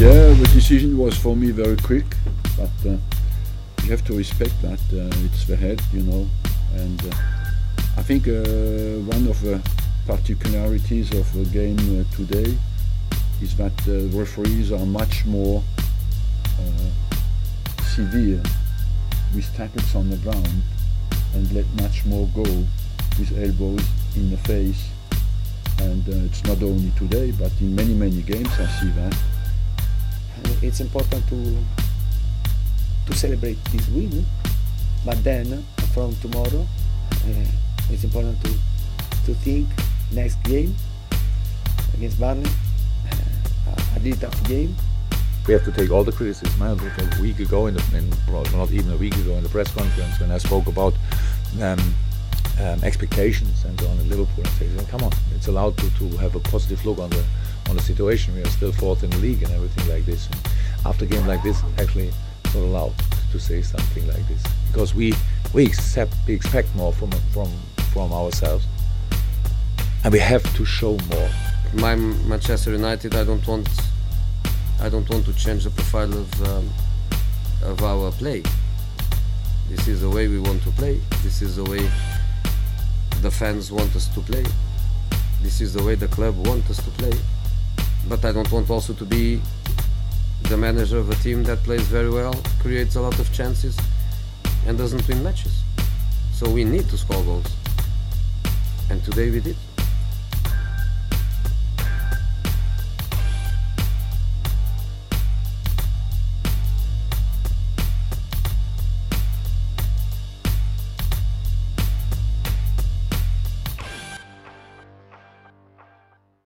Yeah, the decision was for me very quick, but you have to respect that. It's the head, you know, and I think one of the particularities of the game today is that referees are much more severe with tackles on the ground and let much more go with elbows in the face. And it's not only today, but in many games I see that. It's important to celebrate this win, but then from tomorrow it's important to think next game against Burnley, a really tough game. We have to take all the criticism. A week ago, not even a week ago, in the press conference when I spoke about expectations and so on in Liverpool, and say, come on, it's allowed to have a positive look on the situation. We are still fourth in the league and everything like this. And after a game like this, actually, it's not allowed to say something like this because we expect more from ourselves, and we have to show more. My Manchester United, I don't want to change the profile of our play. This is the way we want to play. This is the way the fans want us to play. This is the way the club wants us to play. But I don't want also to be the manager of a team that plays very well, creates a lot of chances, and doesn't win matches. So we need to score goals. And today we did.